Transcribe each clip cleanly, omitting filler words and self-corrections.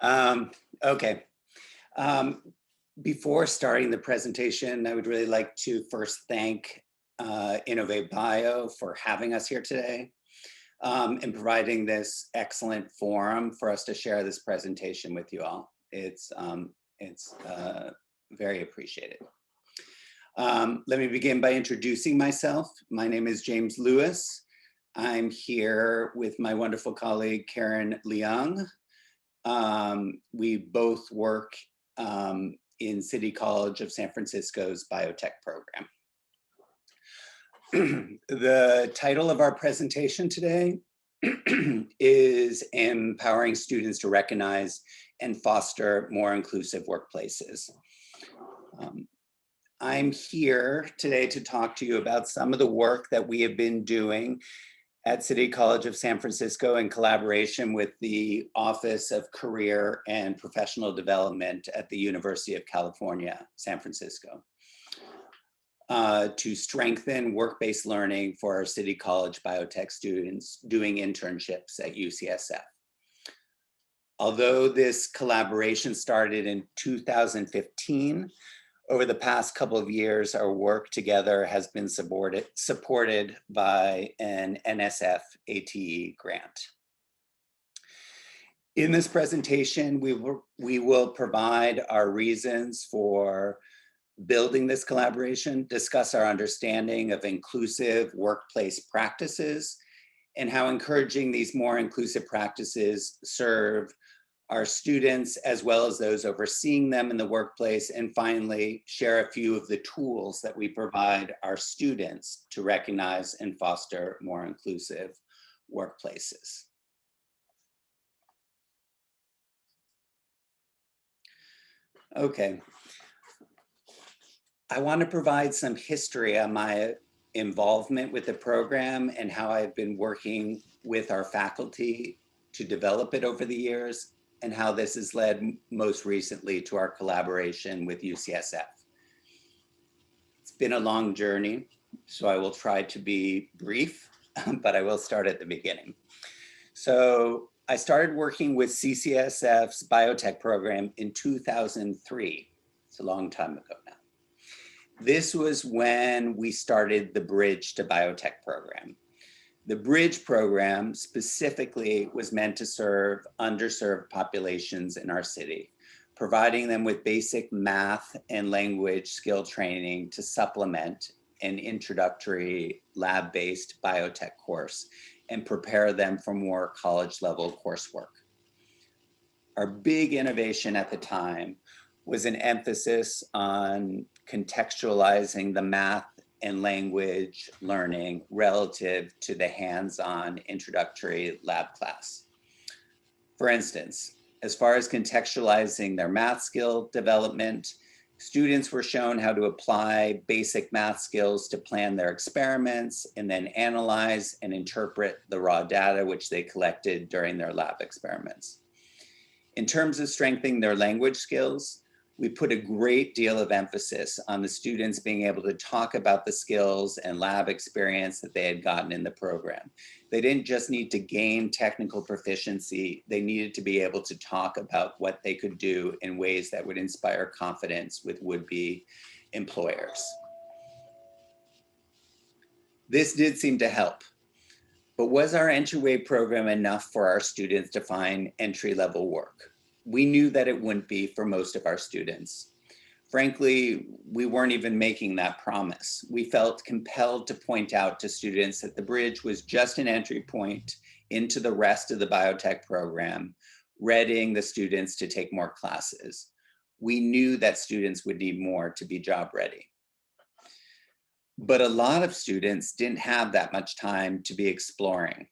Um, okay. Um, Before starting the presentation, I would really like to first thank Innovate Bio for having us here today and providing this excellent forum for us to share this presentation with you all. It's very appreciated. Let me begin by introducing myself. My name is James Lewis. I'm here with my wonderful colleague, Karen Leung. We both work in City College of San Francisco's biotech program. The title of our presentation today is Empowering Students to Recognize and Foster More Inclusive Workplaces. I'm here today to talk to you about some of the work that we have been doing at City College of San Francisco in collaboration with the Office of Career and Professional Development at the University of California, San Francisco, to strengthen work-based learning for our City College biotech students doing internships at UCSF. Although this collaboration started in 2015, over the past couple of years, our work together has been supported by an NSF ATE grant. In this presentation, we will provide our reasons for building this collaboration, discuss our understanding of inclusive workplace practices, and how encouraging these more inclusive practices serve our students as well as those overseeing them in the workplace, and finally share a few of the tools that we provide our students to recognize and foster more inclusive workplaces. Okay, I want to provide some history on my involvement with the program and how I've been working with our faculty to develop it over the years, and how this has led most recently to our collaboration with UCSF. It's been a long journey, so I will try to be brief, but I will start at the beginning. So I started working with CCSF's biotech program in 2003. It's a long time ago now. This was when we started the Bridge to Biotech program. The Bridge program specifically was meant to serve underserved populations in our city, providing them with basic math and language skill training to supplement an introductory lab-based biotech course and prepare them for more college-level coursework. Our big innovation at the time was an emphasis on contextualizing the math and language learning relative to the hands-on introductory lab class. For instance, as far as contextualizing their math skill development, students were shown how to apply basic math skills to plan their experiments and then analyze and interpret the raw data which they collected during their lab experiments. In terms of strengthening their language skills, we put a great deal of emphasis on the students being able to talk about the skills and lab experience that they had gotten in the program. They didn't just need to gain technical proficiency, they needed to be able to talk about what they could do in ways that would inspire confidence with would-be employers. This did seem to help, but was our entryway program enough for our students to find entry-level work? We knew that it wouldn't be for most of our students. Frankly, we weren't even making that promise. We felt compelled to point out to students that the Bridge was just an entry point into the rest of the biotech program, readying the students to take more classes. We knew that students would need more to be job ready. But a lot of students didn't have that much time to be exploring.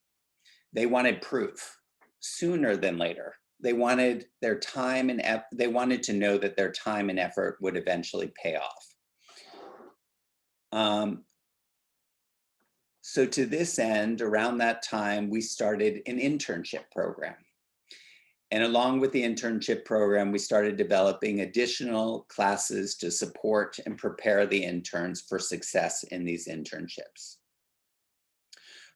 They wanted proof sooner than later. They wanted their time and they wanted to know that their time and effort would eventually pay off. So to this end, around that time, we started an internship program. And along with the internship program, we started developing additional classes to support and prepare the interns for success in these internships.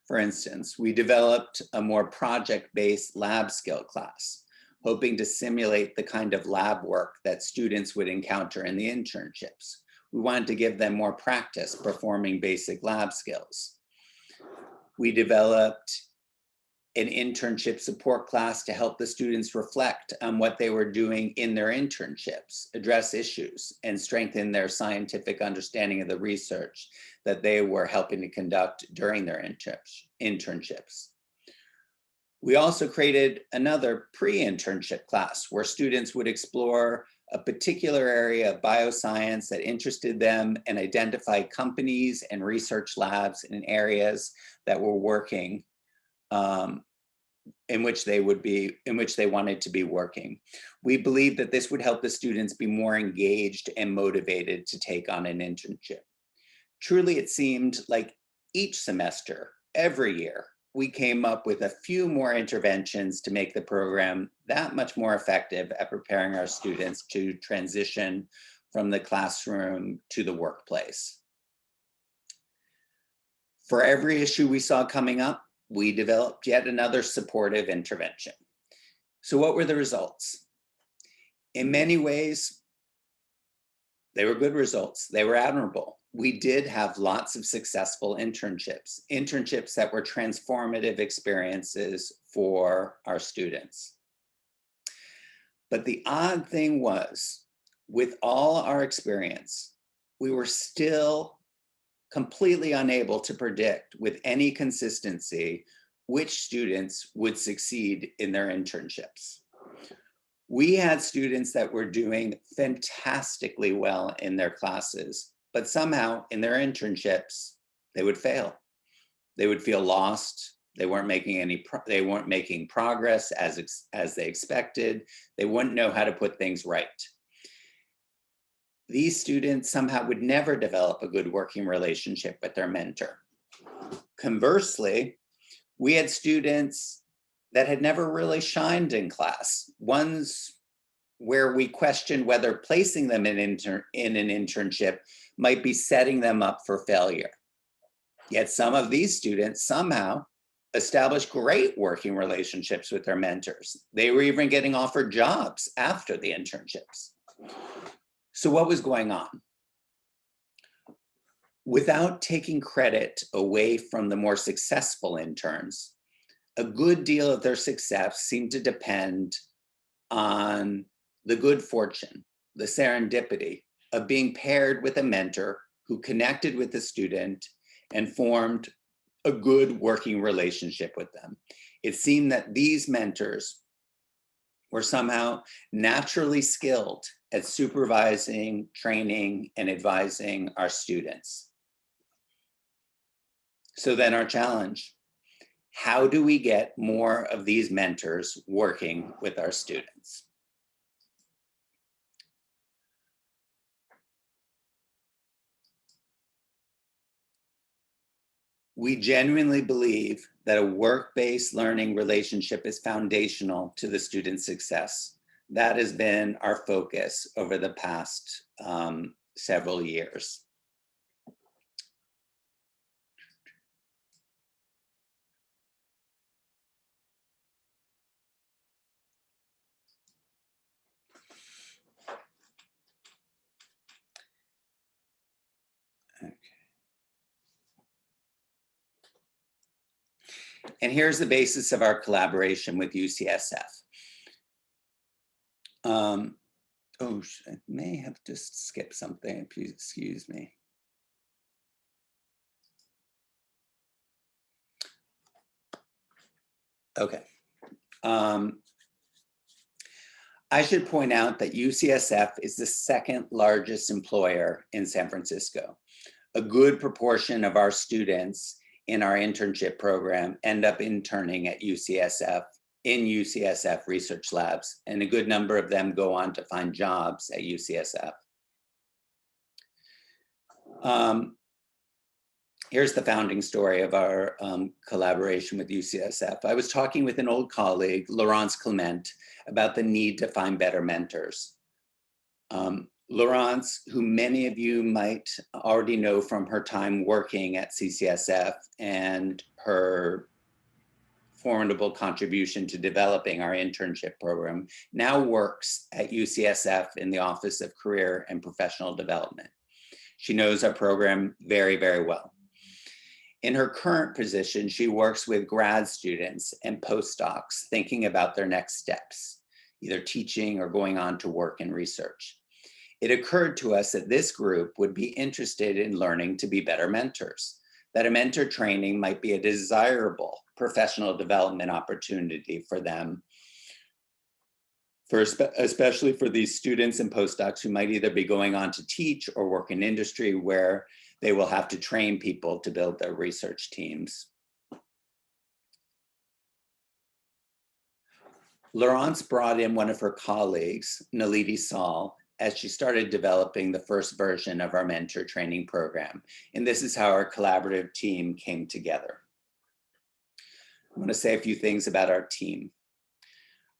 For instance, we developed a more project-based lab skill class, hoping to simulate the kind of lab work that students would encounter in the internships. We wanted to give them more practice performing basic lab skills. We developed an internship support class to help the students reflect on what they were doing in their internships, address issues, and strengthen their scientific understanding of the research that they were helping to conduct during their internships. We also created another pre-internship class where students would explore a particular area of bioscience that interested them and identify companies and research labs in areas that were working in which they wanted to be working. We believe that this would help the students be more engaged and motivated to take on an internship. Truly, it seemed like each semester, every year, we came up with a few more interventions to make the program that much more effective at preparing our students to transition from the classroom to the workplace. For every issue we saw coming up, we developed yet another supportive intervention. So what were the results? In many ways, they were good results. They were admirable. We did have lots of successful internships that were transformative experiences for our students. But the odd thing was, with all our experience, we were still completely unable to predict with any consistency which students would succeed in their internships. We had students that were doing fantastically well in their classes, but somehow in their internships, they would fail. They would feel lost. They weren't making progress as they expected. They wouldn't know how to put things right. These students somehow would never develop a good working relationship with their mentor. Conversely, we had students that had never really shined in class, ones where we questioned whether placing them in an internship might be setting them up for failure. Yet some of these students somehow established great working relationships with their mentors. They were even getting offered jobs after the internships. So what was going on? Without taking credit away from the more successful interns, a good deal of their success seemed to depend on the good fortune, the serendipity of being paired with a mentor who connected with the student and formed a good working relationship with them. It seemed that these mentors were somehow naturally skilled at supervising, training, and advising our students. So then our challenge, how do we get more of these mentors working with our students? We genuinely believe that a work-based learning relationship is foundational to the student's success. That has been our focus over the past several years. And here's the basis of our collaboration with UCSF. I may have just skipped something, please excuse me. Okay. I should point out that UCSF is the second largest employer in San Francisco. A good proportion of our students in our internship program end up interning at UCSF, in UCSF research labs, and a good number of them go on to find jobs at UCSF. Here's the founding story of our collaboration with UCSF. I was talking with an old colleague, Laurence Clement, about the need to find better mentors. Laurence, who many of you might already know from her time working at CCSF and her formidable contribution to developing our internship program, now works at UCSF in the Office of Career and Professional Development. She knows our program very, very well. In her current position, she works with grad students and postdocs thinking about their next steps, either teaching or going on to work in research. It occurred to us that this group would be interested in learning to be better mentors, that a mentor training might be a desirable professional development opportunity for them, especially for these students and postdocs who might either be going on to teach or work in industry where they will have to train people to build their research teams. Laurence brought in one of her colleagues, Naliti Saul, as she started developing the first version of our mentor training program. And this is how our collaborative team came together. I want to say a few things about our team.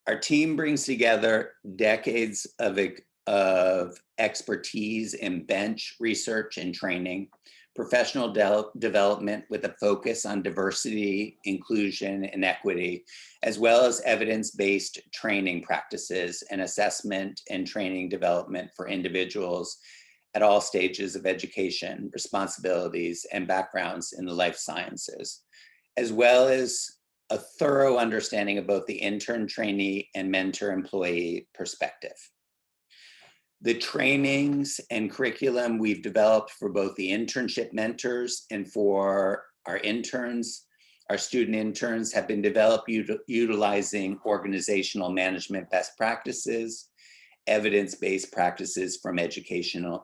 Our team brings together decades of expertise in bench research and training, professional development with a focus on diversity, inclusion, and equity, as well as evidence-based training practices and assessment and training development for individuals at all stages of education, responsibilities, and backgrounds in the life sciences, as well as a thorough understanding of both the intern, trainee, and mentor employee perspective. The trainings and curriculum we've developed for both the internship mentors and for our interns, our student interns, have been developed utilizing organizational management best practices, evidence-based practices from education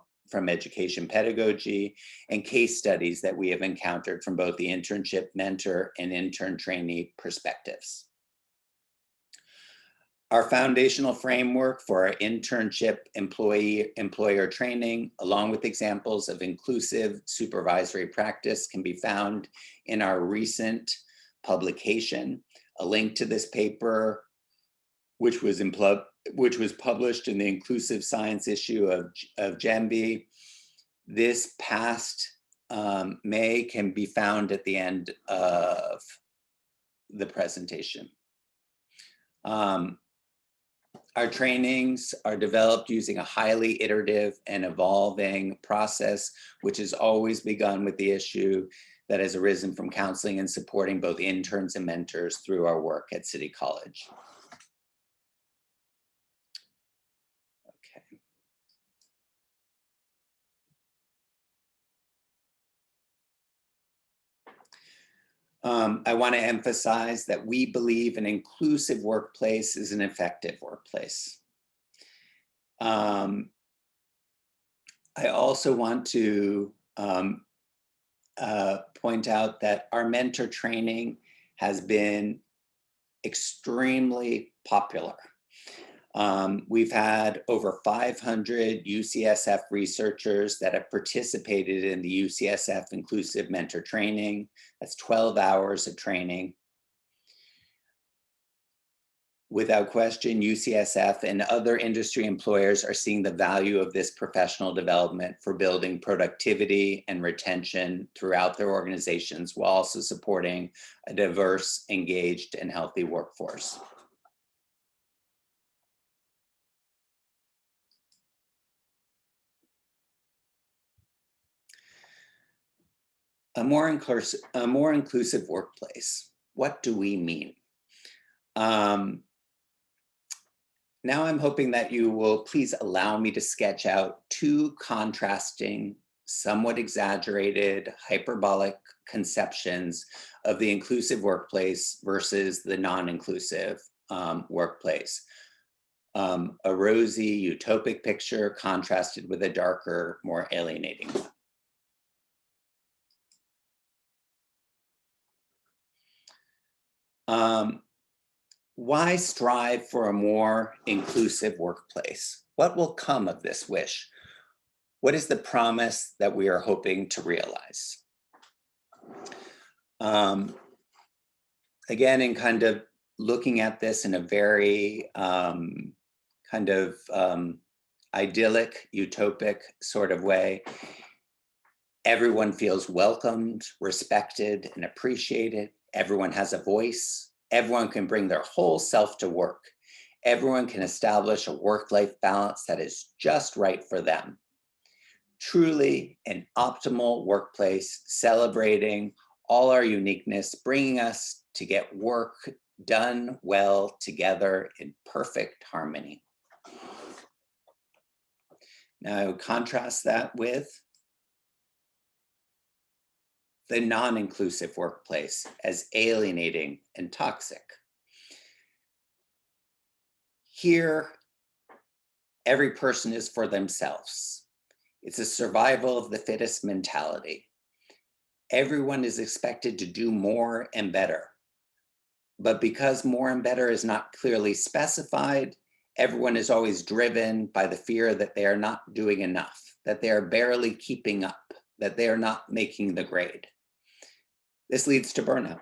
pedagogy, and case studies that we have encountered from both the internship mentor and intern trainee perspectives. Our foundational framework for our internship employer training, along with examples of inclusive supervisory practice, can be found in our recent publication. A link to this paper, which was published in the Inclusive Science issue of GEMBI this past May, can be found at the end of the presentation. Our trainings are developed using a highly iterative and evolving process, which has always begun with the issue that has arisen from counseling and supporting both interns and mentors through our work at City College. Okay. I want to emphasize that we believe an inclusive workplace is an effective workplace. I also want to point out that our mentor training has been extremely popular. We've had over 500 UCSF researchers that have participated in the UCSF Inclusive Mentor Training. That's 12 hours of training. Without question, UCSF and other industry employers are seeing the value of this professional development for building productivity and retention throughout their organizations, while also supporting a diverse, engaged, and healthy workforce. A more inclusive workplace. What do we mean? Now I'm hoping that you will please allow me to sketch out two contrasting, somewhat exaggerated, hyperbolic conceptions of the inclusive workplace versus the non-inclusive workplace. A rosy, utopic picture contrasted with a darker, more alienating one. Why strive for a more inclusive workplace? What will come of this wish? What is the promise that we are hoping to realize? Again, in kind of looking at this in a very idyllic, utopic sort of way, everyone feels welcomed, respected, and appreciated. Everyone has a voice. Everyone can bring their whole self to work. Everyone can establish a work-life balance that is just right for them. Truly an optimal workplace, celebrating all our uniqueness, bringing us to get work done well together in perfect harmony. Now I would contrast that with the non-inclusive workplace as alienating and toxic. Here, every person is for themselves. It's a survival of the fittest mentality. Everyone is expected to do more and better. But because more and better is not clearly specified, everyone is always driven by the fear that they are not doing enough, that they are barely keeping up, that they are not making the grade. This leads to burnout.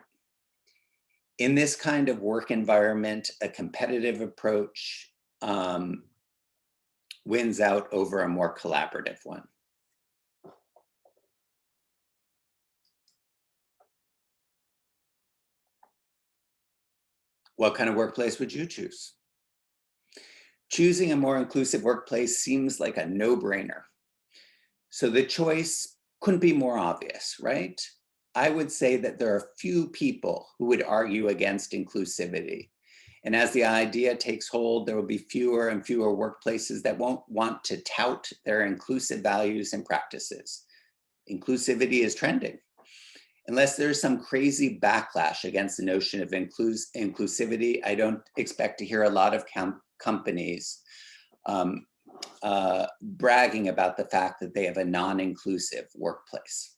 In this kind of work environment, a competitive approach wins out over a more collaborative one. What kind of workplace would you choose? Choosing a more inclusive workplace seems like a no-brainer. So the choice couldn't be more obvious, right? I would say that there are few people who would argue against inclusivity. And as the idea takes hold, there will be fewer and fewer workplaces that won't want to tout their inclusive values and practices. Inclusivity is trending. Unless there's some crazy backlash against the notion of inclusivity, I don't expect to hear a lot of companies bragging about the fact that they have a non-inclusive workplace.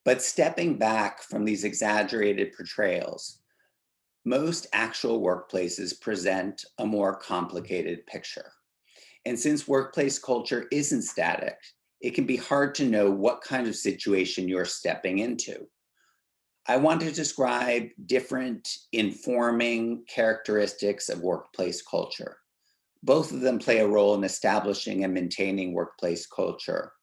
But stepping back from these exaggerated portrayals, most actual workplaces present a more complicated picture. And since workplace culture isn't static, it can be hard to know what kind of situation you're stepping into. I want to describe different informing characteristics of workplace culture. Both of them play a role in establishing and maintaining workplace culture.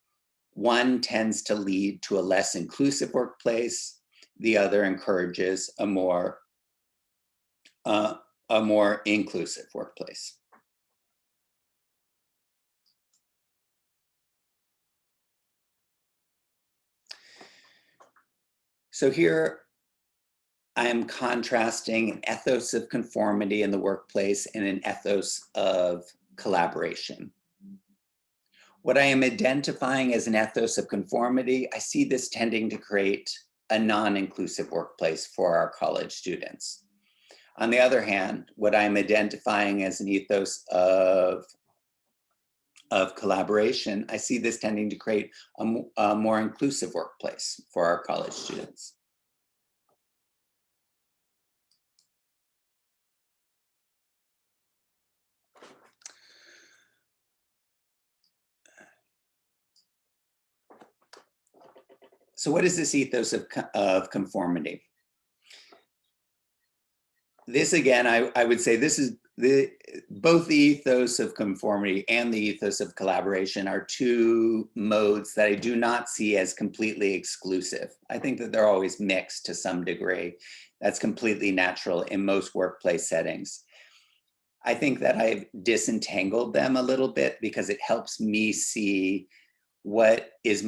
One tends to lead to a less inclusive workplace. The other encourages a more inclusive workplace. So here I am contrasting an ethos of conformity in the workplace and an ethos of collaboration. What I am identifying as an ethos of conformity, I see this tending to create a non-inclusive workplace for our college students. On the other hand, what I'm identifying as an ethos of collaboration, I see this tending to create a more inclusive workplace for our college students. So what is this ethos of conformity? This again, I would say this is both the ethos of conformity and the ethos of collaboration are two modes that I do not see as completely exclusive. I think that they're always mixed to some degree. That's completely natural in most workplace settings. I think that I've disentangled them a little bit because it helps me see what is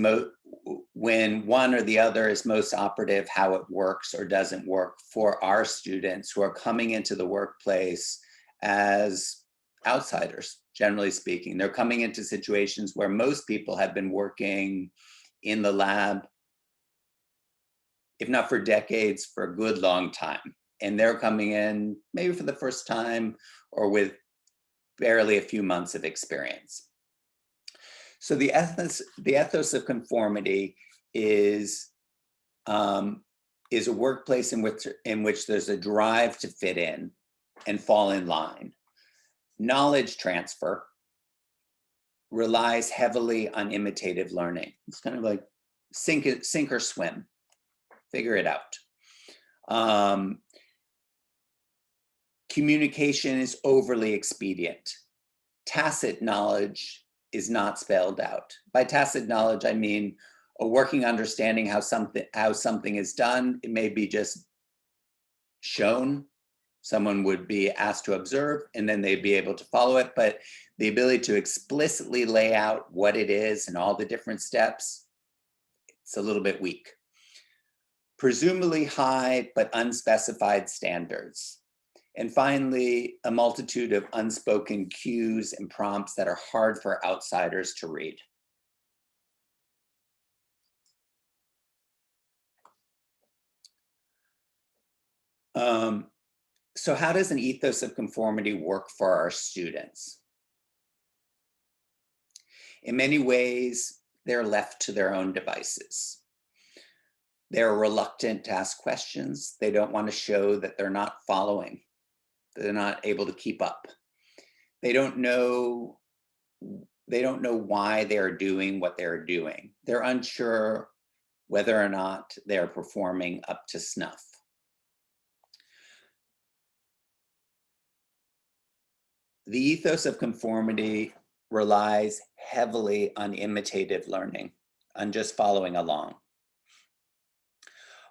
when one or the other is most operative, how it works or doesn't work for our students who are coming into the workplace as outsiders, generally speaking. They're coming into situations where most people have been working in the lab, if not for decades, for a good long time. And they're coming in maybe for the first time or with barely a few months of experience. So the ethos of conformity is a workplace in which there's a drive to fit in and fall in line. Knowledge transfer relies heavily on imitative learning. It's kind of like sink or swim, figure it out. Communication is overly expedient. Tacit knowledge is not spelled out. By tacit knowledge, I mean a working understanding how something is done. It may be just shown. Someone would be asked to observe and then they'd be able to follow it, but the ability to explicitly lay out what it is and all the different steps, it's a little bit weak. Presumably high but unspecified standards. And finally, a multitude of unspoken cues and prompts that are hard for outsiders to read. So how does an ethos of conformity work for our students? In many ways, they're left to their own devices. They're reluctant to ask questions. They don't want to show that they're not following. They're not able to keep up. They don't know why they're doing what they're doing. They're unsure whether or not they're performing up to snuff. The ethos of conformity relies heavily on imitative learning, on just following along.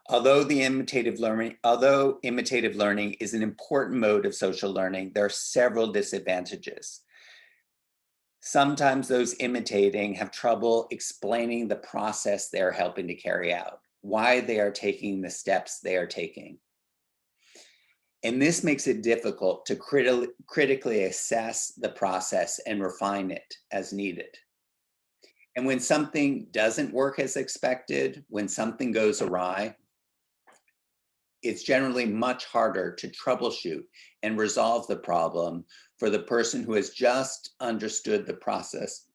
Although imitative learning is an important mode of social learning, there are several disadvantages. Sometimes those imitating have trouble explaining the process they're helping to carry out, why they are taking the steps they are taking. And this makes it difficult to critically assess the process and refine it as needed. And when something doesn't work as expected, when something goes awry, it's generally much harder to troubleshoot and resolve the problem for the person who has just understood the process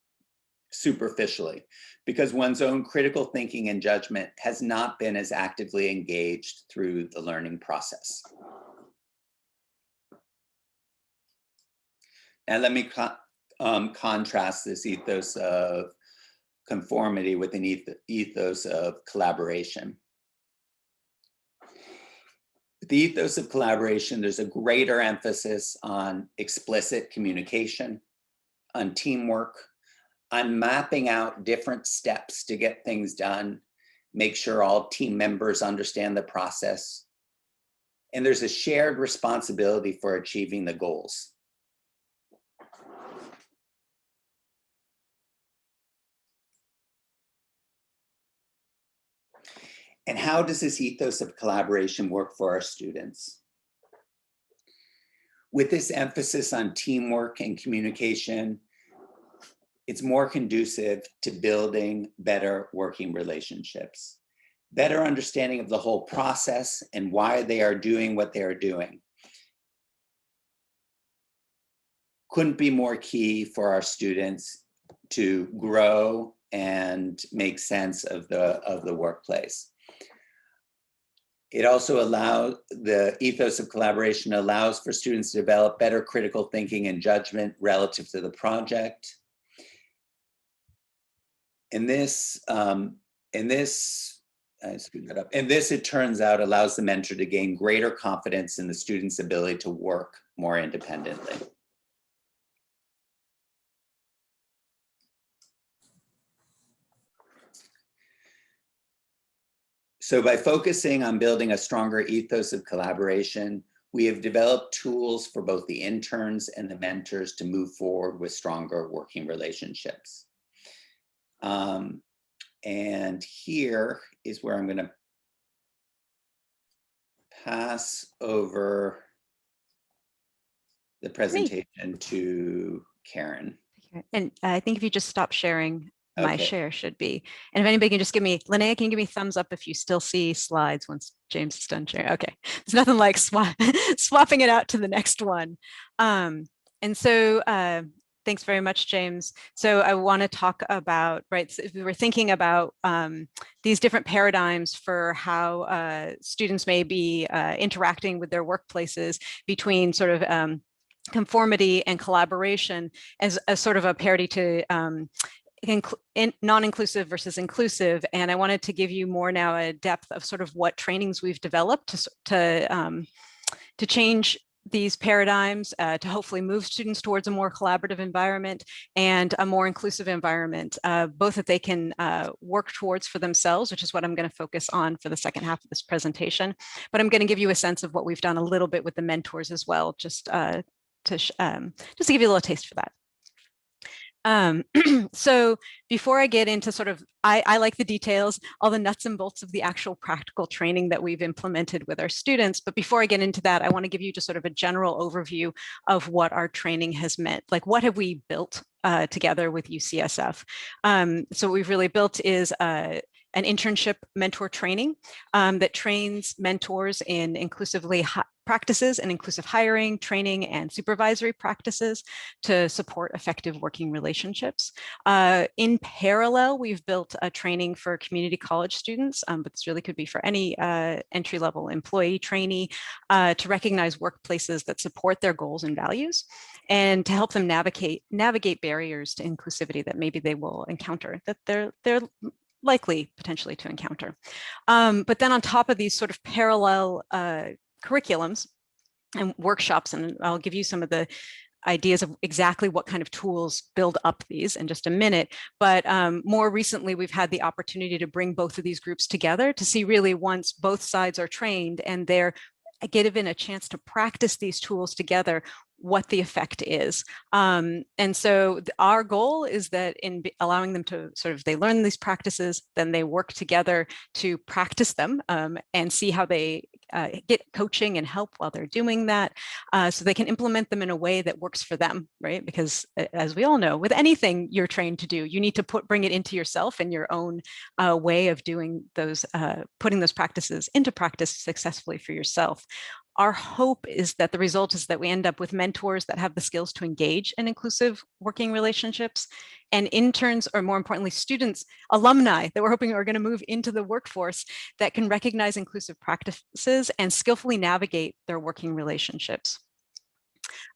superficially, because one's own critical thinking and judgment has not been as actively engaged through the learning process. And let me contrast this ethos of conformity with an ethos of collaboration. With the ethos of collaboration, there's a greater emphasis on explicit communication, on teamwork, on mapping out different steps to get things done, make sure all team members understand the process. And there's a shared responsibility for achieving the goals. And how does this ethos of collaboration work for our students? With this emphasis on teamwork and communication, it's more conducive to building better working relationships, better understanding of the whole process and why they are doing what they are doing. Couldn't be more key for our students to grow and make sense of the workplace. It also allows, the ethos of collaboration allows for students to develop better critical thinking and judgment relative to the project. And this, it turns out, allows the mentor to gain greater confidence in the student's ability to work more independently. So by focusing on building a stronger ethos of collaboration, we have developed tools for both the interns and the mentors to move forward with stronger working relationships. And here is where I'm going to pass over the presentation to Karen. And I think if you just stop sharing, my share should be. And if anybody can just give me, Linnea, can you give me thumbs up if you still see slides once James is done sharing? Okay, there's nothing like swapping it out to the next one. And so thanks very much, James. So I want to talk about, right, so if we were thinking about these different paradigms for how students may be interacting with their workplaces between sort of conformity and collaboration as a sort of a parity to non-inclusive versus inclusive. And I wanted to give you more now a depth of sort of what trainings we've developed to change these paradigms to hopefully move students towards a more collaborative environment and a more inclusive environment, both that they can work towards for themselves, which is what I'm going to focus on for the second half of this presentation. But I'm going to give you a sense of what we've done a little bit with the mentors as well, just to give you a little taste for that. So before I get into sort of, I like the details, all the nuts and bolts of the actual practical training that we've implemented with our students. But before I get into that, I want to give you just sort of a general overview of what our training has meant. Like, what have we built together with UCSF? So what we've really built is an internship mentor training that trains mentors in inclusively practices and inclusive hiring, training, and supervisory practices to support effective working relationships. In parallel, we've built a training for community college students, but this really could be for any entry-level employee trainee to recognize workplaces that support their goals and values and to help them navigate barriers to inclusivity that maybe they will encounter, that they're likely potentially to encounter. But then on top of these sort of parallel curriculums and workshops, and I'll give you some of the ideas of exactly what kind of tools build up these in just a minute. But more recently, we've had the opportunity to bring both of these groups together to see really, once both sides are trained and they're given a chance to practice these tools together, what the effect is. And so our goal is that in allowing them to sort of, they learn these practices, then they work together to practice them and see how they get coaching and help while they're doing that, so they can implement them in a way that works for them, right? Because as we all know, with anything you're trained to do, you need to bring it into yourself and your own way of doing those, putting those practices into practice successfully for yourself. Our hope is that the result is that we end up with mentors that have the skills to engage in inclusive working relationships, and interns, or more importantly, students, alumni that we're hoping are going to move into the workforce that can recognize inclusive practices and skillfully navigate their working relationships.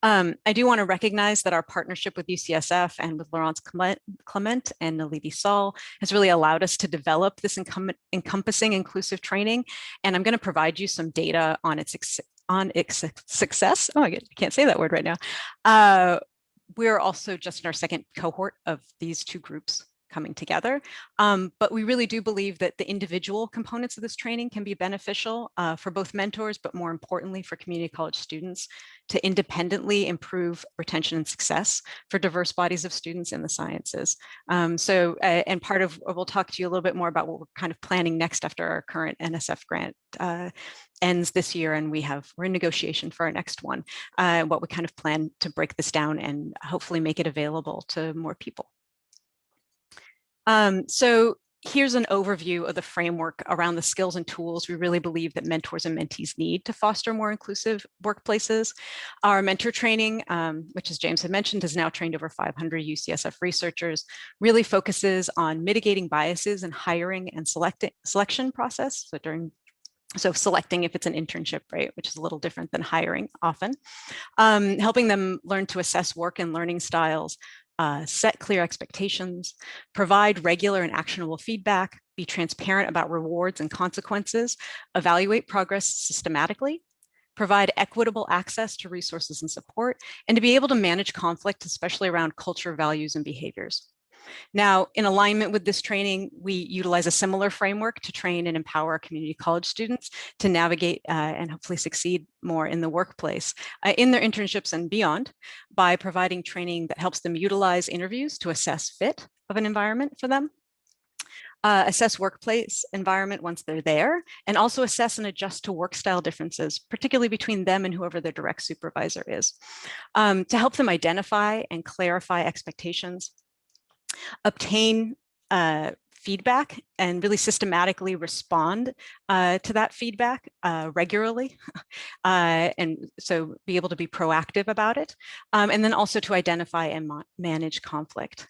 I do want to recognize that our partnership with UCSF and with Laurence Clement and Naliti Saul has really allowed us to develop this encompassing inclusive training. And I'm going to provide you some data on its success. Oh, I can't say that word right now. We're also just in our second cohort of these two groups coming together. But we really do believe that the individual components of this training can be beneficial for both mentors, but more importantly for community college students to independently improve retention and success for diverse bodies of students in the sciences. And part of, we'll talk to you a little bit more about what we're kind of planning next after our current NSF grant ends this year, and we're in negotiation for our next one, what we kind of plan to break this down and hopefully make it available to more people. So here's an overview of the framework around the skills and tools we really believe that mentors and mentees need to foster more inclusive workplaces. Our mentor training, which as James had mentioned, has now trained over 500 UCSF researchers, really focuses on mitigating biases in hiring and selection process. So selecting if it's an internship, right, which is a little different than hiring often. Helping them learn to assess work and learning styles, set clear expectations, provide regular and actionable feedback, be transparent about rewards and consequences, evaluate progress systematically, provide equitable access to resources and support, and to be able to manage conflict, especially around culture, values, and behaviors. Now, in alignment with this training, we utilize a similar framework to train and empower our community college students to navigate and hopefully succeed more in the workplace, in their internships and beyond, by providing training that helps them utilize interviews to assess fit of an environment for them, assess workplace environment once they're there, and also assess and adjust to work style differences, particularly between them and whoever their direct supervisor is, to help them identify and clarify expectations, obtain feedback and really systematically respond to that feedback regularly. And so be able to be proactive about it. And then also to identify and manage conflict.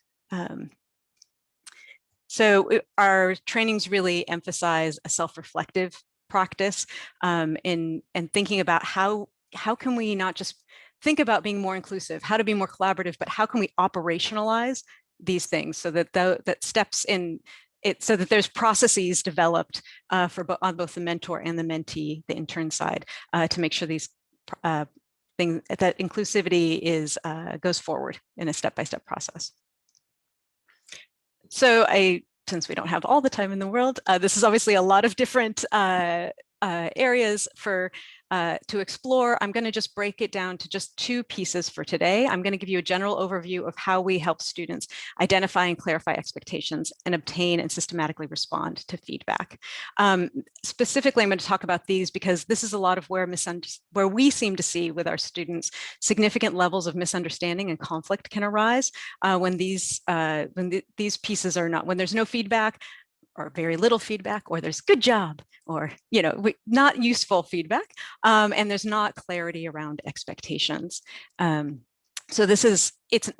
So our trainings really emphasize a self-reflective practice in thinking about how can we not just think about being more inclusive, how to be more collaborative, but how can we operationalize these things so that that steps in it, so that there's processes developed on both the mentor and the mentee, the intern side, to make sure these that inclusivity is goes forward in a step-by-step process. So since we don't have all the time in the world, this is obviously a lot of different areas to explore. I'm going to just break it down to just 2 pieces for today. I'm going to give you a general overview of how we help students identify and clarify expectations and obtain and systematically respond to feedback. Specifically, I'm going to talk about these because this is a lot of where we seem to see with our students significant levels of misunderstanding and conflict can arise when these pieces are not, when there's no feedback, or very little feedback, or there's good job, or not useful feedback, and there's not clarity around expectations. So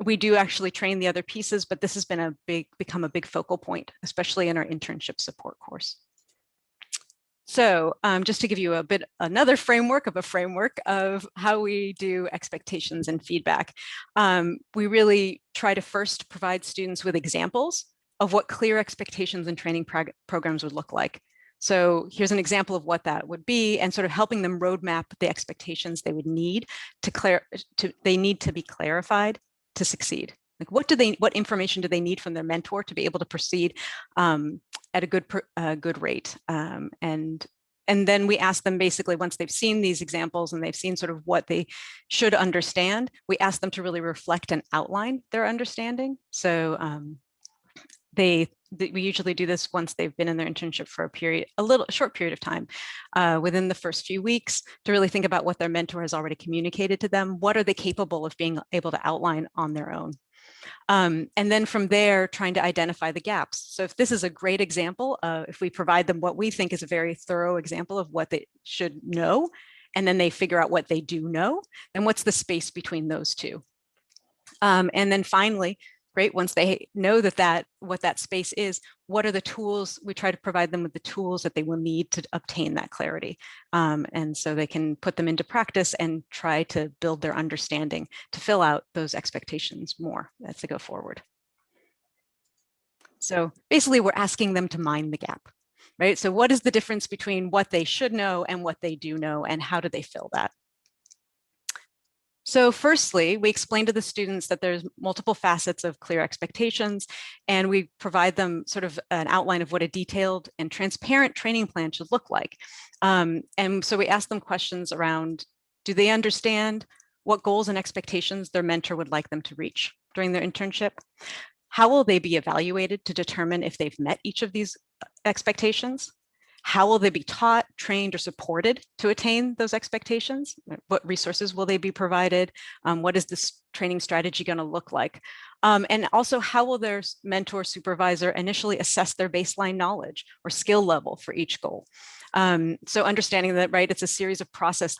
we do actually train the other pieces, but this has been become a big focal point, especially in our internship support course. So just to give you another framework of how we do expectations and feedback, we really try to first provide students with examples of what clear expectations and training programs would look like. So here's an example of what that would be, and sort of helping them roadmap the expectations they would need they need to be clarified to succeed. Like what information do they need from their mentor to be able to proceed at a good rate? And then we ask them, basically, once they've seen these examples and they've seen sort of what they should understand, we ask them to really reflect and outline their understanding. So we usually do this once they've been in their internship for a short period of time, within the first few weeks, to really think about what their mentor has already communicated to them. What are they capable of being able to outline on their own? And then from there, trying to identify the gaps. So if this is a great example, if we provide them what we think is a very thorough example of what they should know, and then they figure out what they do know, then what's the space between those two? And then finally, great, once they know what that space is, what are the tools? We try to provide them with the tools that they will need to obtain that clarity. And so they can put them into practice and try to build their understanding to fill out those expectations more as they go forward. So basically, we're asking them to mind the gap, right? So what is the difference between what they should know and what they do know, and how do they fill that? So firstly, we explain to the students that there's multiple facets of clear expectations, and we provide them sort of an outline of what a detailed and transparent training plan should look like. And so we ask them questions around, do they understand what goals and expectations their mentor would like them to reach during their internship? How will they be evaluated to determine if they've met each of these expectations? How will they be taught, trained, or supported to attain those expectations? What resources will they be provided? What is this training strategy going to look like? And also, how will their mentor supervisor initially assess their baseline knowledge or skill level for each goal? So understanding that, right, it's a series of process.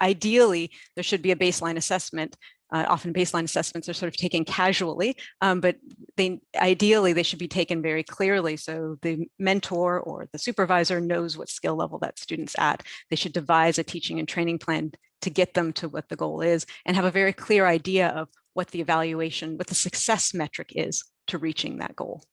Ideally, there should be a baseline assessment. Often baseline assessments are sort of taken casually, but ideally they should be taken very clearly, so the mentor or the supervisor knows what skill level that student's at. They should devise a teaching and training plan to get them to what the goal is, and have a very clear idea of what the success metric is to reaching that goal.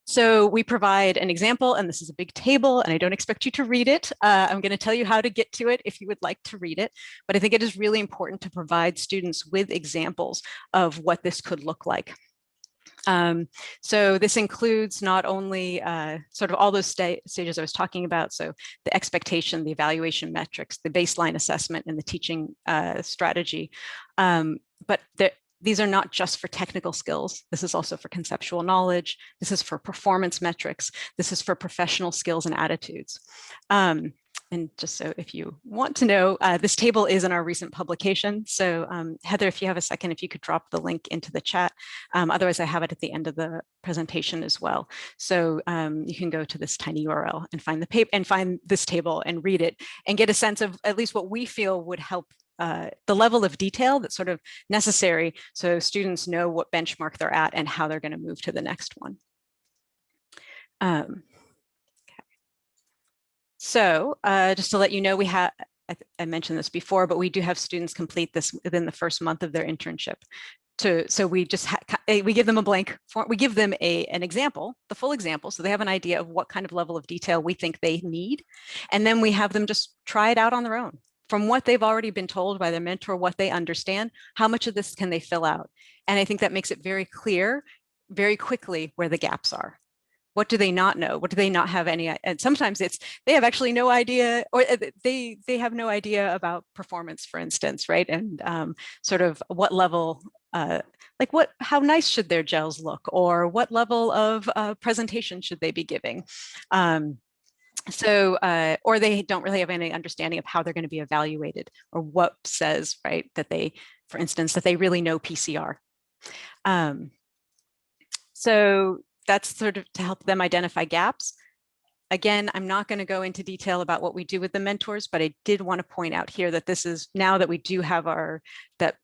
So we provide an example, and this is a big table, and I don't expect you to read it. I'm going to tell you how to get to it if you would like to read it, but I think it is really important to provide students with examples of what this could look like. So this includes not only sort of all those stages I was talking about, so the expectation, the evaluation metrics, the baseline assessment, and the teaching strategy, but these are not just for technical skills. This is also for conceptual knowledge. This is for performance metrics. This is for professional skills and attitudes. And just so if you want to know, this table is in our recent publication. So Heather, if you have a second, if you could drop the link into the chat. Otherwise, I have it at the end of the presentation as well. So you can go to this tiny URL and find the paper and find this table and read it and get a sense of at least what we feel would help the level of detail that's sort of necessary so students know what benchmark they're at and how they're going to move to the next one. Okay. So just to let you know, I mentioned this before, but we do have students complete this within the first month of their internship. So we just we give them a blank form. We give them an example, the full example, so they have an idea of what kind of level of detail we think they need, and then we have them just try it out on their own. from what they've already been told by their mentor, what they understand, how much of this can they fill out? And I think that makes it very clear very quickly where the gaps are. What do they not know? What do they not have any? And sometimes it's they have actually no idea, or they have no idea about performance, for instance, right? And sort of what level, like how nice should their gels look, or what level of presentation should they be giving? Or they don't really have any understanding of how they're going to be evaluated, or what says, right, that they, for instance, that they really know PCR. So that's sort of to help them identify gaps. Again, I'm not going to go into detail about what we do with the mentors, but I did want to point out here that this is, now that we do have the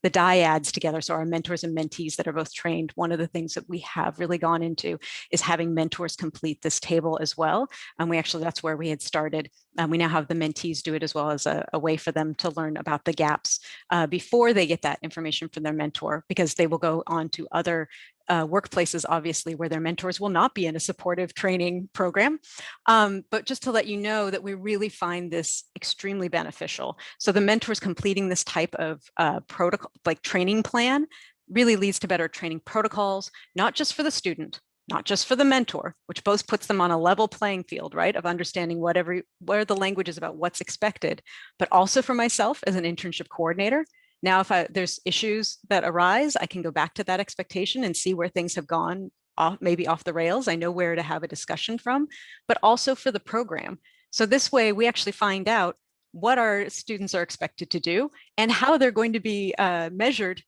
dyads together, so our mentors and mentees that are both trained, one of the things that we have really gone into is having mentors complete this table as well. And that's where we had started. We now have the mentees do it as well, as a way for them to learn about the gaps before they get that information from their mentor, because they will go on to other workplaces, obviously, where their mentors will not be in a supportive training program. But just to let you know that we really find this extremely beneficial. So the mentors completing this type of protocol, like training plan, really leads to better training protocols, not just for the student, not just for the mentor, which both puts them on a level playing field, right, of understanding what the language is about, what's expected, but also for myself as an internship coordinator. Now, if there's issues that arise, I can go back to that expectation and see where things have gone off, maybe off the rails. I know where to have a discussion from, but also for the program. So this way we actually find out what our students are expected to do and how they're going to be measured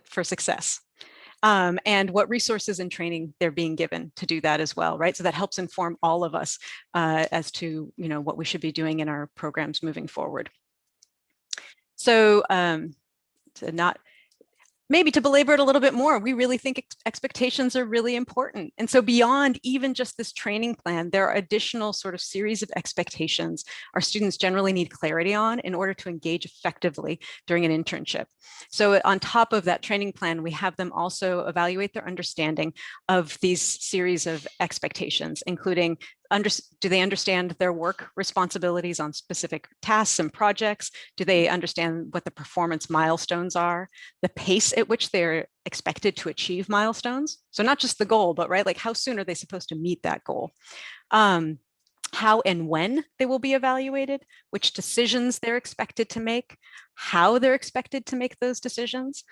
for success. And what resources and training they're being given to do that as well, right? So that helps inform all of us as to, what we should be doing in our programs moving forward. So maybe to belabor it a little bit more, we really think expectations are really important. And so beyond even just this training plan, there are additional sort of series of expectations our students generally need clarity on in order to engage effectively during an internship. So on top of that training plan, we have them also evaluate their understanding of these series of expectations, including do they understand their work responsibilities on specific tasks and projects? Do they understand what the performance milestones are? The pace at which they're expected to achieve milestones? So not just the goal, but right, like how soon are they supposed to meet that goal? How and when they will be evaluated, which decisions they're expected to make, how they're expected to make those decisions,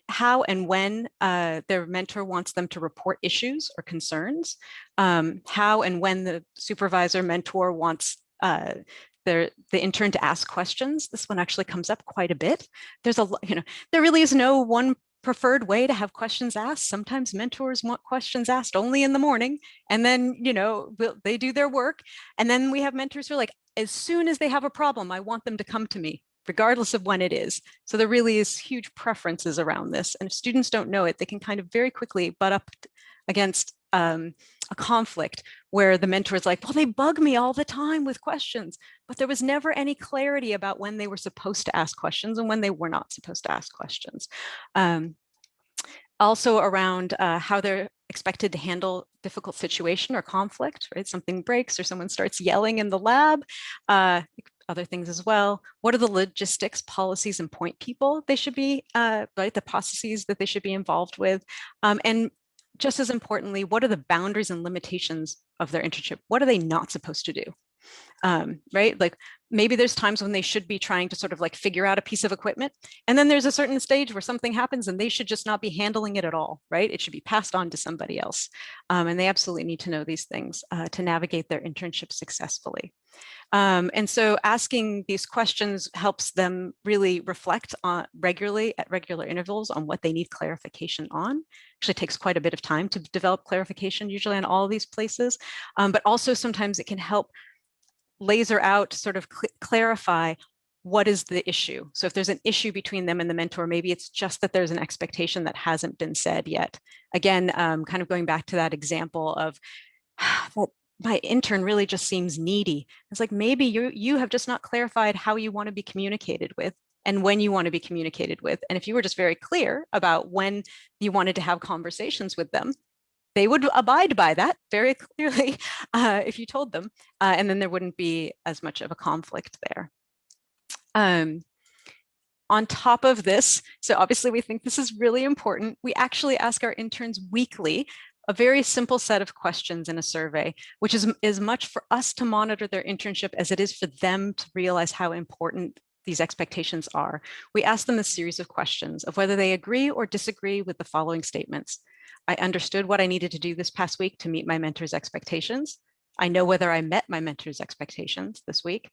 how and when their mentor wants them to report issues or concerns, how and when the supervisor mentor wants the intern to ask questions. This one actually comes up quite a bit. There really is no one preferred way to have questions asked. Sometimes mentors want questions asked only in the morning, and then, they do their work. And then we have mentors who are like, as soon as they have a problem, I want them to come to me, regardless of when it is. So there really is huge preferences around this. And if students don't know it, they can kind of very quickly butt up against a conflict where the mentor is like, well, they bug me all the time with questions, but there was never any clarity about when they were supposed to ask questions and when they were not supposed to ask questions. Also around how they're expected to handle difficult situation or conflict, right? Something breaks or someone starts yelling in the lab, other things as well. What are the logistics, policies, and point people they should be, right? The processes that they should be involved with. And just as importantly, what are the boundaries and limitations of their internship? What are they not supposed to do? Right? Like maybe there's times when they should be trying to sort of like figure out a piece of equipment. And then there's a certain stage where something happens and they should just not be handling it at all, right? It should be passed on to somebody else. And they absolutely need to know these things to navigate their internship successfully. And so asking these questions helps them really reflect on regularly at regular intervals on what they need clarification on. Actually takes quite a bit of time to develop clarification usually on all of these places, but also sometimes it can help laser out, sort of clarify what is the issue. So if there's an issue between them and the mentor, maybe it's just that there's an expectation that hasn't been said yet. Again, kind of going back to that example of that my intern really just seems needy. It's like maybe you have just not clarified how you want to be communicated with and when you want to be communicated with. And if you were just very clear about when you wanted to have conversations with them, they would abide by that very clearly if you told them, and then there wouldn't be as much of a conflict there. On top of this, so obviously we think this is really important, we actually ask our interns weekly a very simple set of questions in a survey, which is as much for us to monitor their internship as it is for them to realize how important these expectations are. We ask them a series of questions of whether they agree or disagree with the following statements. I understood what I needed to do this past week to meet my mentor's expectations. I know whether I met my mentor's expectations this week.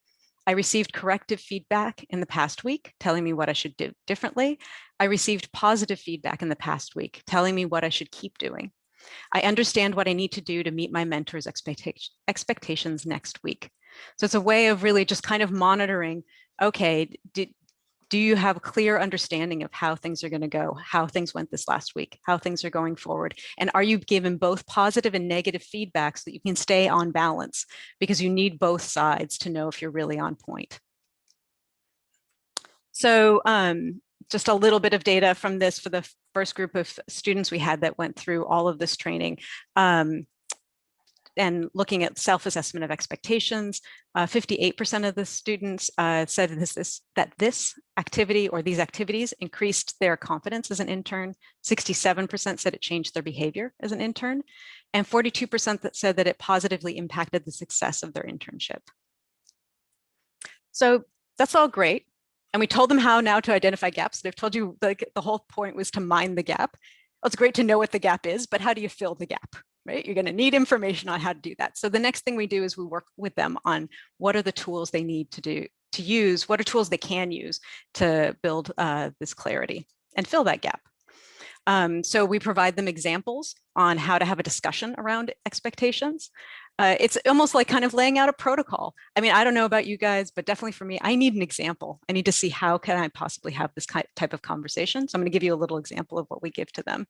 I received corrective feedback in the past week, telling me what I should do differently. I received positive feedback in the past week, telling me what I should keep doing. I understand what I need to do to meet my mentor's expectations next week. So it's a way of really just kind of monitoring, okay, do you have a clear understanding of how things are going to go, how things went this last week, how things are going forward? And are you given both positive and negative feedback so that you can stay on balance? Because you need both sides to know if you're really on point. So just a little bit of data from this for the first group of students we had that went through all of this training. And looking at self-assessment of expectations, 58% of the students said that this activity or these activities increased their confidence as an intern. 67% said it changed their behavior as an intern, and 42% that said that it positively impacted the success of their internship. So that's all great. And we told them how now to identify gaps. They've told you the whole point was to mind the gap. Well, it's great to know what the gap is, but how do you fill the gap? Right? You're going to need information on how to do that. So the next thing we do is we work with them on what are the tools they need to use, what are tools they can use to build this clarity and fill that gap. So we provide them examples on how to have a discussion around expectations. It's almost like kind of laying out a protocol. I mean, I don't know about you guys, but definitely for me, I need an example. I need to see how can I possibly have this type of conversation. So I'm going to give you a little example of what we give to them.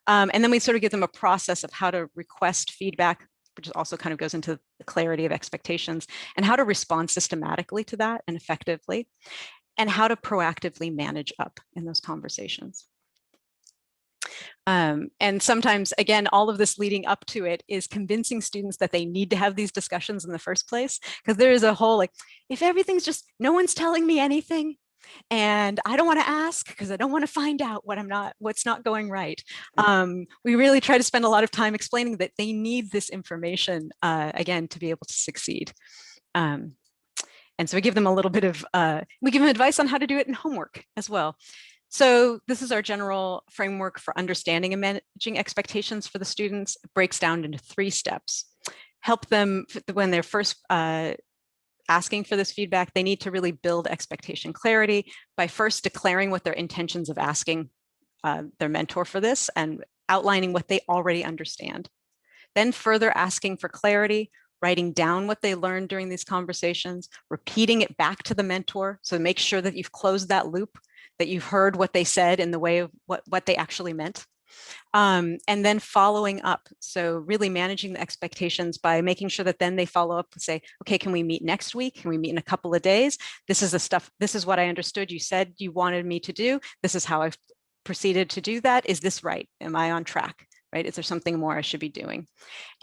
And then we sort of give them a process of how to request feedback, which also kind of goes into the clarity of expectations, and how to respond systematically to that and effectively, and how to proactively manage up in those conversations. And sometimes, again, all of this leading up to it is convincing students that they need to have these discussions in the first place, because there is a whole, like, if everything's just, no one's telling me anything, and I don't want to ask because I don't want to find out what's not going right. We really try to spend a lot of time explaining that they need this information, again, to be able to succeed. And so we give them a little bit of, we give them advice on how to do it in homework as well. So this is our general framework for understanding and managing expectations for the students. It breaks down into 3 steps. Help them when they're first asking for this feedback, they need to really build expectation clarity by first declaring what their intentions of asking their mentor for this and outlining what they already understand. Then further asking for clarity, writing down what they learned during these conversations, repeating it back to the mentor. So make sure that you've closed that loop, that you've heard what they said in the way of what they actually meant. And then following up. So really managing the expectations by making sure that then they follow up and say, okay, can we meet next week? Can we meet in a couple of days? This is what I understood you said you wanted me to do. This is how I've proceeded to do that. Is this right? Am I on track? Right? Is there something more I should be doing?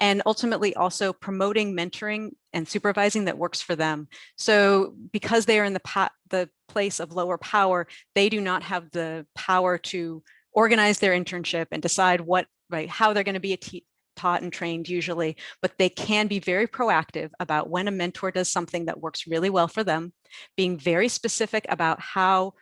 And ultimately also promoting mentoring and supervising that works for them. So because they are in the place of lower power, they do not have the power to organize their internship and decide how they're going to be taught and trained usually, but they can be very proactive about when a mentor does something that works really well for them, being very specific about how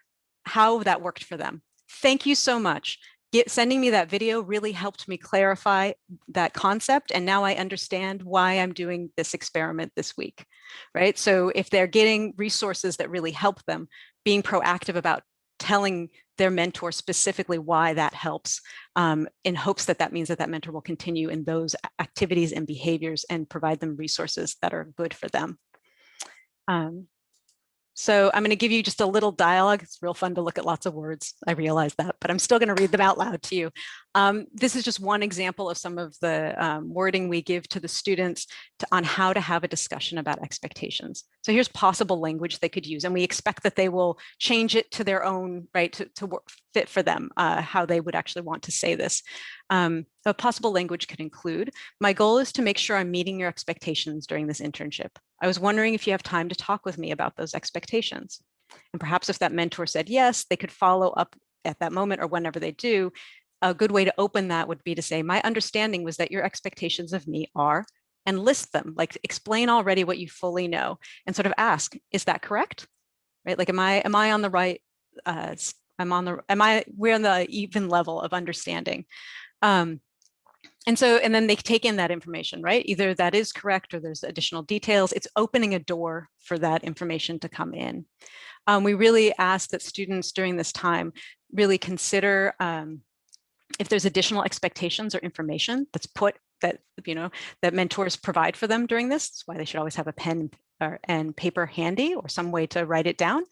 that worked for them. Thank you so much. Sending me that video really helped me clarify that concept. And now I understand why I'm doing this experiment this week, right? So if they're getting resources that really help them, being proactive about telling their mentor specifically why that helps, in hopes that means that mentor will continue in those activities and behaviors and provide them resources that are good for them. So I'm going to give you just a little dialogue. It's real fun to look at lots of words. I realize that, but I'm still going to read them out loud to you. This is just one example of some of the wording we give to the students on how to have a discussion about expectations. So here's possible language they could use, and we expect that they will change it to their own, right, to work, fit for them, how they would actually want to say this. A possible language could include, my goal is to make sure I'm meeting your expectations during this internship. I was wondering if you have time to talk with me about those expectations. And perhaps if that mentor said yes, they could follow up at that moment or whenever they do. A good way to open that would be to say, my understanding was that your expectations of me are, and list them, like explain already what you fully know and sort of ask, is that correct? Right? Like, am I on the right, we're on the even level of understanding. And then they take in that information, right? Either that is correct or there's additional details. It's opening a door for that information to come in. We really ask that students during this time really consider if there's additional expectations or information that's put that, that mentors provide for them during this. That's why they should always have a pen and paper handy or some way to write it down.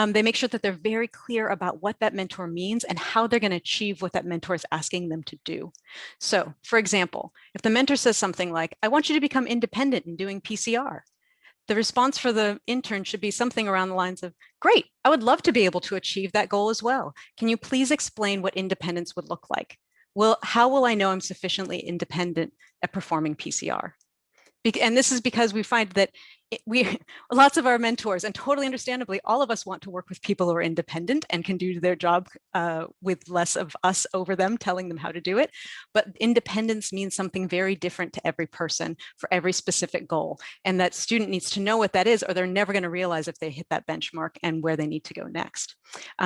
They make sure that they're very clear about what that mentor means and how they're going to achieve what that mentor is asking them to do. So, for example, if the mentor says something like, I want you to become independent in doing PCR, the response for the intern should be something around the lines of, great, I would love to be able to achieve that goal as well. Can you please explain what independence would look like? Well, how will I know I'm sufficiently independent at performing PCR? And this is because we find that lots of our mentors, and totally understandably, all of us want to work with people who are independent and can do their job with less of us over them telling them how to do it. But independence means something very different to every person for every specific goal. And that student needs to know what that is, or they're never going to realize if they hit that benchmark and where they need to go next.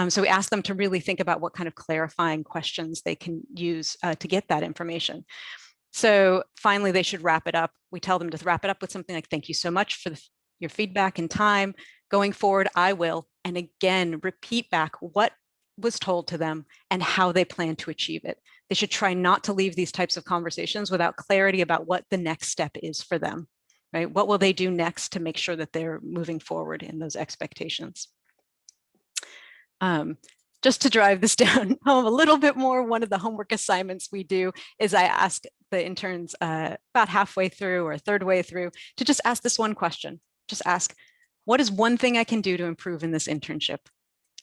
So we ask them to really think about what kind of clarifying questions they can use to get that information. So finally, they should wrap it up. We tell them to wrap it up with something like, thank you so much for your feedback and time. Going forward, I will. And again, repeat back what was told to them and how they plan to achieve it. They should try not to leave these types of conversations without clarity about what the next step is for them, right? What will they do next to make sure that they're moving forward in those expectations? Just to drive this down home a little bit more, one of the homework assignments we do is I ask the interns about halfway through or a third way through to just ask this one question. Just ask, what is one thing I can do to improve in this internship?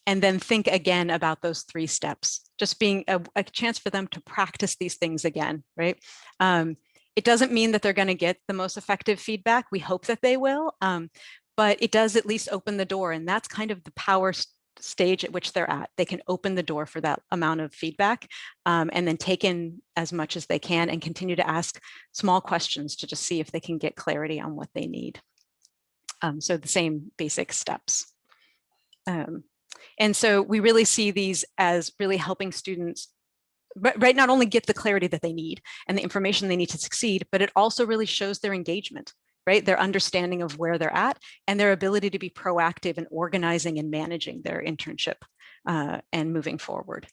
And then think again about those 3 steps, just being a chance for them to practice these things again, right? It doesn't mean that they're going to get the most effective feedback. We hope that they will, but it does at least open the door. And that's kind of the power stage at which they're at. They can open the door for that amount of feedback and then take in as much as they can and continue to ask small questions to just see if they can get clarity on what they need. So the same basic steps. And so we really see these as really helping students, right, not only get the clarity that they need and the information they need to succeed, but it also really shows their engagement, right? Their understanding of where they're at and their ability to be proactive in organizing and managing their internship and moving forward.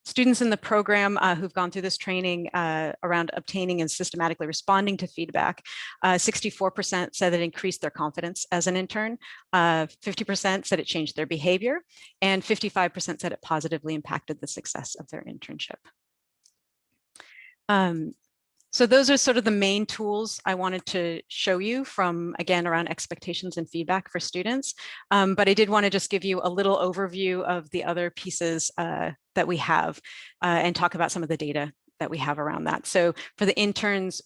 Students in the program who've gone through this training around obtaining and systematically responding to feedback, 64% said it increased their confidence as an intern, 50% said it changed their behavior, and 55% said it positively impacted the success of their internship. So those are sort of the main tools I wanted to show you from, again, around expectations and feedback for students. But I did want to just give you a little overview of the other pieces that we have and talk about some of the data that we have around that. So for the interns,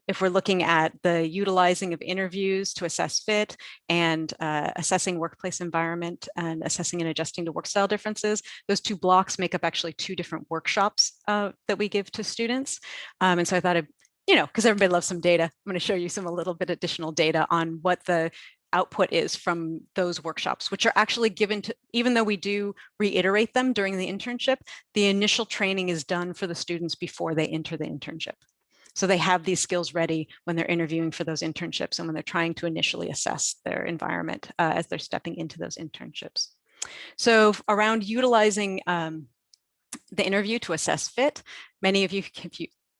if we're looking at the utilizing of interviews to assess fit and assessing workplace environment and assessing and adjusting to work style differences, those 2 blocks make up actually 2 different workshops that we give to students. And so I thought, because everybody loves some data, I'm going to show you a little bit additional data on what the output is from those workshops, which are actually given to, even though we do reiterate them during the internship, the initial training is done for the students before they enter the internship. So they have these skills ready when they're interviewing for those internships and when they're trying to initially assess their environment as they're stepping into those internships. So around utilizing the interview to assess fit, many of you,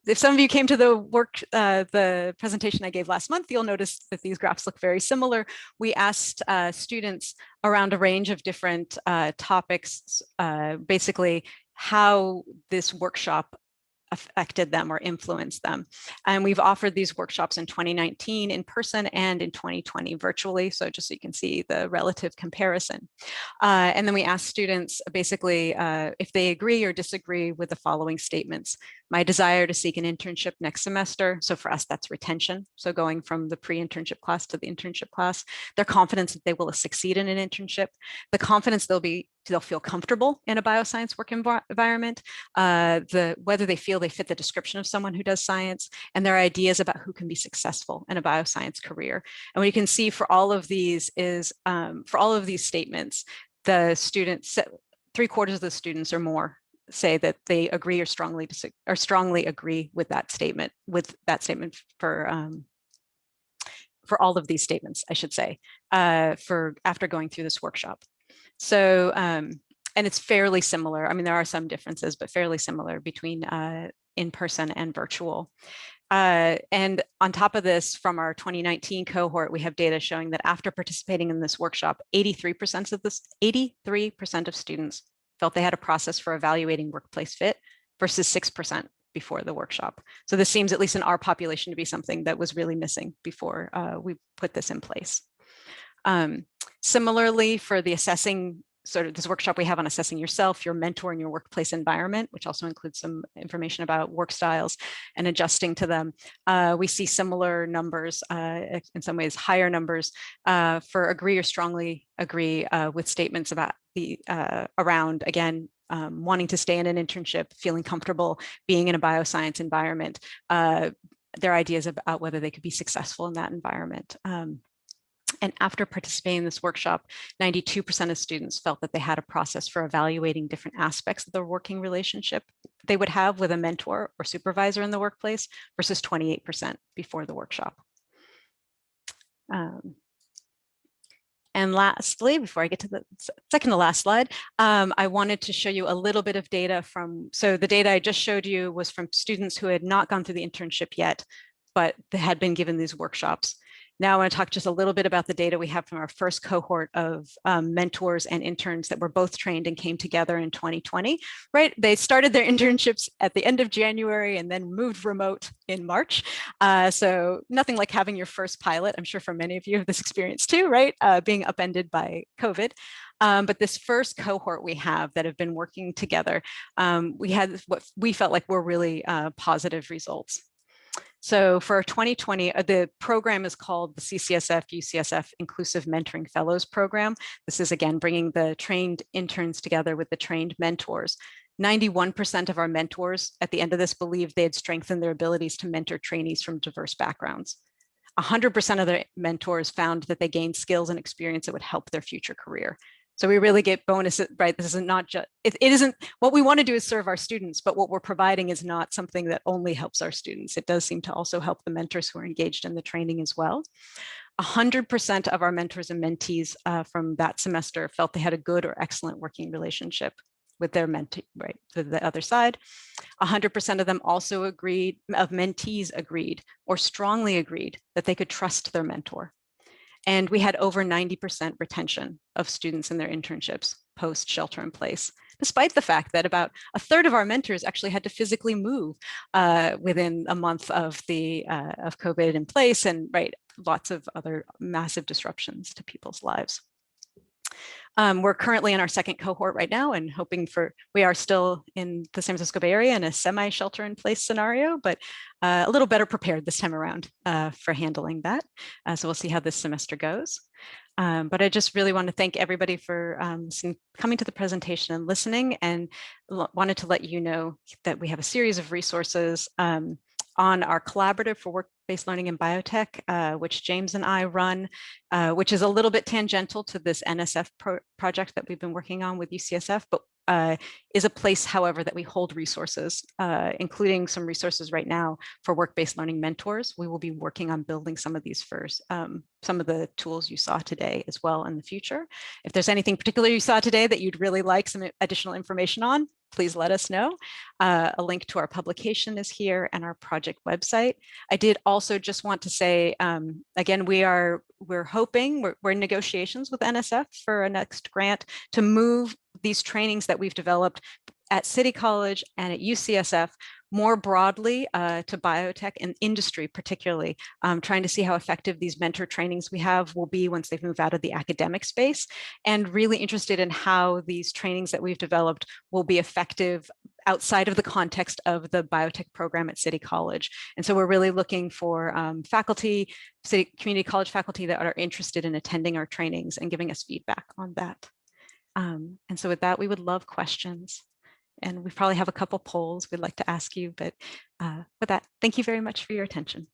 if some of you came to the presentation I gave last month, you'll notice that these graphs look very similar. We asked students around a range of different topics, basically how this workshop affected them or influenced them. And we've offered these workshops in 2019 in person and in 2020 virtually. So just so you can see the relative comparison. And then we ask students basically if they agree or disagree with the following statements. My desire to seek an internship next semester. So for us, that's retention. So going from the pre-internship class to the internship class, their confidence that they will succeed in an internship, the confidence they'll feel comfortable in a bioscience work environment, whether they feel they fit the description of someone who does science, and their ideas about who can be successful in a bioscience career. And what you can see for all of these is, for all of these statements, the students, 3/4 of the students or more say that they agree or strongly agree with that statement, for all of these statements, I should say, for after going through this workshop. So, and it's fairly similar. I mean, there are some differences, but fairly similar between in-person and virtual. And on top of this, from our 2019 cohort, we have data showing that after participating in this workshop, 83% of students felt they had a process for evaluating workplace fit versus 6% before the workshop. So this seems, at least in our population, to be something that was really missing before we put this in place. Similarly, for the assessing, sort of this workshop we have on assessing yourself, your mentor, and your workplace environment, which also includes some information about work styles and adjusting to them. We see similar numbers, in some ways higher numbers, for agree or strongly agree with statements about around, again, wanting to stay in an internship, feeling comfortable being in a bioscience environment, their ideas about whether they could be successful in that environment. And after participating in this workshop, 92% of students felt that they had a process for evaluating different aspects of the working relationship they would have with a mentor or supervisor in the workplace versus 28% before the workshop. And lastly, before I get to the second to last slide, I wanted to show you a little bit of data so the data I just showed you was from students who had not gone through the internship yet, but they had been given these workshops. Now I want to talk just a little bit about the data we have from our first cohort of mentors and interns that were both trained and came together in 2020, right? They started their internships at the end of January and then moved remote in March. So nothing like having your first pilot. I'm sure for many of you have this experience too, right? Being upended by COVID. But this first cohort we have that have been working together, we had what we felt like were really positive results. So for 2020, the program is called the CCSF UCSF Inclusive Mentoring Fellows Program. This is, again, bringing the trained interns together with the trained mentors. 91% of our mentors at the end of this believed they had strengthened their abilities to mentor trainees from diverse backgrounds. 100% of the mentors found that they gained skills and experience that would help their future career. So we really get bonuses, right? This is not just, it isn't, what we want to do is serve our students, but what we're providing is not something that only helps our students. It does seem to also help the mentors who are engaged in the training as well. 100% of our mentors and mentees from that semester felt they had a good or excellent working relationship with their mentee, right, to the other side. 100% of them also agreed, of mentees agreed or strongly agreed that they could trust their mentor. And we had over 90% retention of students in their internships post shelter in place, despite the fact that about a third of our mentors actually had to physically move within a month of of COVID in place, and right, lots of other massive disruptions to people's lives. We're currently in our second cohort right now and we are still in the San Francisco Bay Area in a semi-shelter in place scenario, but a little better prepared this time around for handling that. So we'll see how this semester goes. But I just really want to thank everybody for coming to the presentation and listening, and wanted to let you know that we have a series of resources on our collaborative for work-based learning in biotech, which James and I run, which is a little bit tangential to this NSF project that we've been working on with UCSF, but is a place, however, that we hold resources, including some resources right now for work-based learning mentors. We will be working on building some of these first, some of the tools you saw today as well in the future. If there's anything particular you saw today that you'd really like some additional information on, please let us know. A link to our publication is here and our project website. I did also just want to say, again, we're in negotiations with NSF for a next grant to move these trainings that we've developed at City College and at UCSF more broadly to biotech and industry particularly, trying to see how effective these mentor trainings we have will be once they've moved out of the academic space, and really interested in how these trainings that we've developed will be effective outside of the context of the biotech program at City College. And so we're really looking for faculty, City Community College faculty that are interested in attending our trainings and giving us feedback on that. And so with that, we would love questions. And we probably have a couple polls we'd like to ask you, but with that, thank you very much for your attention.